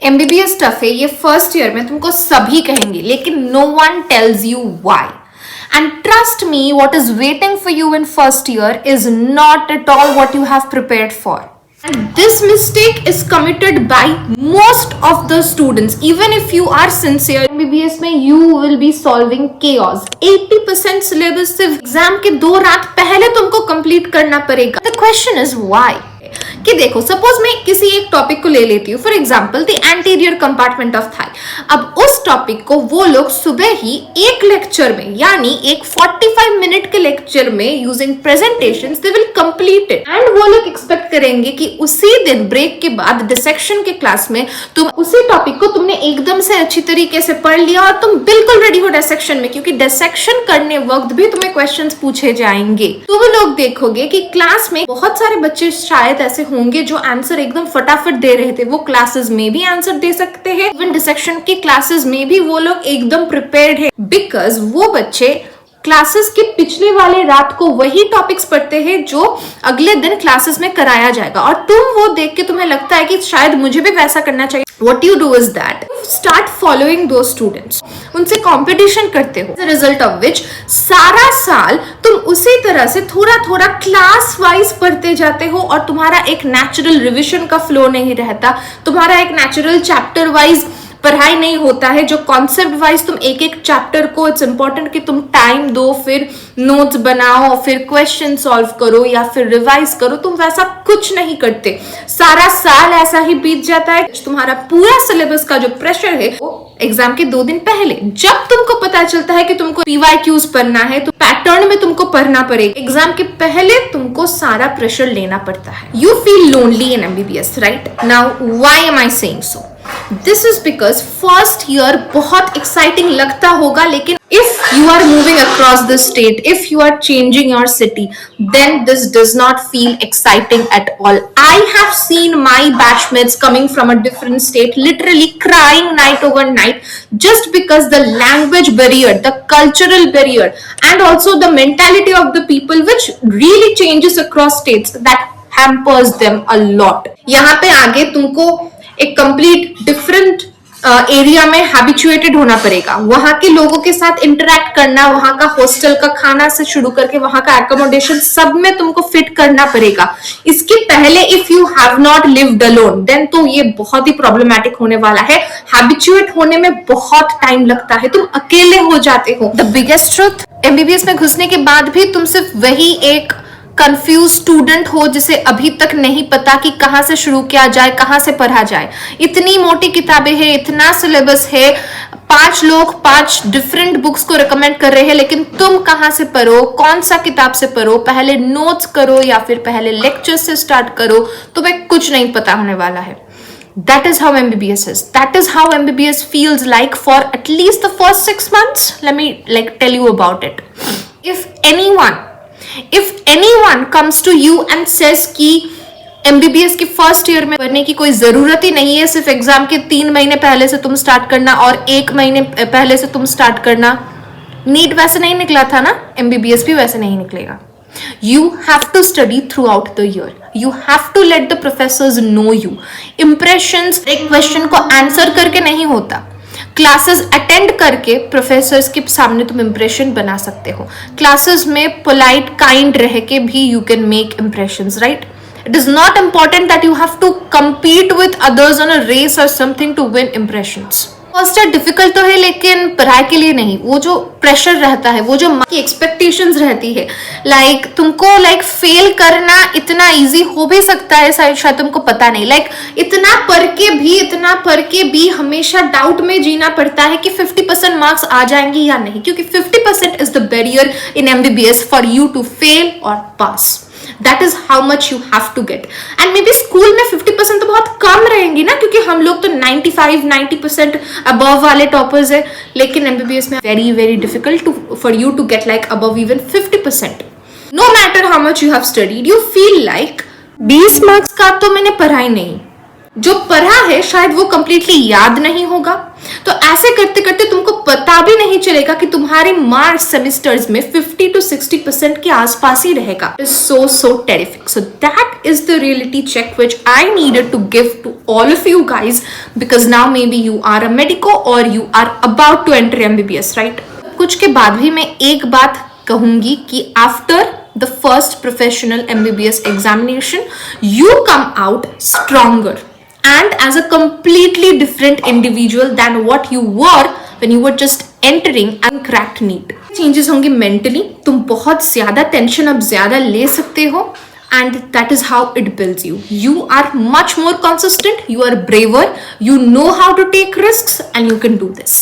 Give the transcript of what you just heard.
MBBS tough है, ये first year में तुमको सभी कहेंगे, लेकिन no one tells you why. And trust me, what is waiting for you in first year is not at all what you have prepared for. And this mistake is committed by most of the students. Even if you are sincere, MBBS में you will be solving chaos. 80% syllabus सिर्फ exam के 2 रात पहले तुमको complete करना पड़ेगा. The question is why? कि देखो, सपोज मैं किसी एक टॉपिक को ले लेती हूँ, for example the anterior compartment of thigh. अब उस टॉपिक को वो लोग सुबह ही एक लेक्चर में, यानी एक 45 मिनट के लेक्चर में using presentations they will complete it. And वो लोग एक्सपेक्ट करेंगे कि उसी दिन ब्रेक के बाद डिसेक्शन के क्लास में तुम उसी टॉपिक को तुमने एकदम से अच्छी तरीके से पढ़ लिया और तुम बिल्कुल रेडी हो डिसेक्शन में, क्योंकि डिसेक्शन करने वक्त भी तुम्हें क्वेश्चंस पूछे जाएंगे. तुम लोग देखोगे कि क्लास में बहुत सारे बच्चे शायद ऐसे होंगे जो आंसर एकदम फटाफट दे रहे थे, वो क्लासेस में भी आंसर दे सकते हैं. इवन डिसेक्शन की क्लासेस में भी वो लोग एकदम प्रिपेयर्ड है, बिकॉज वो बच्चे क्लासेस के पिछले वाले रात को वही टॉपिक्स पढ़ते हैं जो अगले दिन क्लासेस में कराया जाएगा. और तुम वो देख के तुम्हें लगता है कि शायद मुझे भी वैसा करना चाहिए. What you do is that start following those students, उनसे कंपटीशन करते हो, the result of which सारा साल तुम उसी तरह से थोड़ा थोड़ा क्लास वाइज पढ़ते जाते हो और तुम्हारा एक नेचुरल रिविजन का फ्लो नहीं रहता, तुम्हारा एक नेचुरल चैप्टर वाइज पढ़ाई नहीं होता है. जो कॉन्सेप्ट वाइज तुम एक एक चैप्टर को, इट्स इंपॉर्टेंट कि तुम टाइम दो, फिर नोट्स बनाओ, फिर क्वेश्चन सॉल्व करो या फिर रिवाइज करो, तुम वैसा कुछ नहीं करते. सारा साल ऐसा ही बीत जाता है. तुम्हारा पूरा सिलेबस का जो प्रेशर है वो एग्जाम के 2 दिन पहले, जब तुमको पता चलता है कि तुमको PYQs पढ़ना है तो पैटर्न में तुमको पढ़ना पड़ेगा. एग्जाम के पहले तुमको सारा प्रेशर लेना पड़ता है. You feel lonely in MBBS, right? Now why am I saying so? This is because first year बहुत exciting लगता होगा, लेकिन if you are moving across the state, if you are changing your city, then this does not feel exciting at all. I have seen my batchmates coming from a different state literally crying night over night just because the language barrier, the cultural barrier, and also the mentality of the people which really changes across states, that hampers them a lot. यहाँ पे आगे तुमको एक complete different area में habituated होना पड़ेगा. वहां के लोगों के साथ इंटरेक्ट करना, वहां का हॉस्टल का खाना से शुरू करके वहां का एकोमोडेशन, सब में तुमको फिट करना पड़ेगा. इसके पहले if you have not lived alone, then तो ये बहुत ही प्रॉब्लमैटिक होने वाला है. हैबिचुएट होने में बहुत टाइम लगता है, तुम अकेले हो जाते हो. द बिगेस्ट ट्रुथ, MBBS में घुसने के बाद भी तुम सिर्फ वही एक कंफ्यूज स्टूडेंट हो जिसे अभी तक नहीं पता कि कहाँ से शुरू किया जाए, कहाँ से पढ़ा जाए. इतनी मोटी किताबें हैं, इतना सिलेबस है, 5 लोग 5 डिफरेंट बुक्स को रिकमेंड कर रहे हैं, लेकिन तुम कहाँ से पढ़ो, कौन सा किताब से पढ़ो, पहले नोट्स करो या फिर पहले लेक्चर से स्टार्ट करो, तुम्हें कुछ नहीं पता होने वाला है. That is how MBBS is. That is how MBBS feels like for at least the first 6 months. Let me tell you about it. If anyone comes to you and says कि MBBS की first year में पढ़ने की कोई जरूरत ही नहीं है, सिर्फ एग्जाम के 3 महीने पहले से तुम स्टार्ट करना और 1 महीने पहले से तुम स्टार्ट करना. नीट वैसे नहीं निकला था ना, MBBS भी वैसे नहीं निकलेगा. You have to study throughout the year. You have to let the professors know you. Impressions एक क्वेश्चन को आंसर करके नहीं होता. क्लासेस अटेंड करके प्रोफेसर्स के सामने तुम इंप्रेशन बना सकते हो. क्लासेस में पोलाइट काइंड रह के भी you can make impressions, right? It is not important that you have to compete with others on a race or something to win impressions. First year difficult तो है, लेकिन पढ़ाई के लिए नहीं. वो जो प्रेशर रहता है, वो जो की एक्सपेक्टेशंस रहती है, तुमको फेल करना इतना इजी हो भी सकता है, शायद तुमको पता नहीं. इतना पढ़ के भी हमेशा डाउट में जीना पड़ता है कि 50% मार्क्स आ जाएंगे या नहीं, क्योंकि 50% is the barrier in MBBS for you to fail और pass. That is how much you have to get. And maybe school में 50% तो बहुत कम रहेंगी ना, क्योंकि हम लोग तो 95-90% above वाले टॉपर्स है, लेकिन MBBS में very very difficult for you to get above even 50%. No matter how much you have studied, you feel like 20 marks का तो मैंने पढ़ा ही नहीं. जो पढ़ा है शायद वो कंप्लीटली याद नहीं होगा, तो ऐसे करते करते तुमको पता भी नहीं चलेगा कि तुम्हारे मार्क्स सेमेस्टर्स में 50 to 60% के आसपास ही रहेगा. So terrific. So that is the reality check which I needed to give to all of you guys, because now maybe you are a medico or you are about to enter MBBS, right? कुछ के बाद भी मैं एक बात कहूंगी कि after the first professional MBBS examination, you come out stronger and as a completely different individual than what you were when you were just entering and cracked NEET. Changes होंगे mentally, तुम बहुत ज्यादा टेंशन अब ज्यादा ले सकते हो, and that is how it builds you. You are much more consistent, you are braver, you know how to take risks, and you can do this.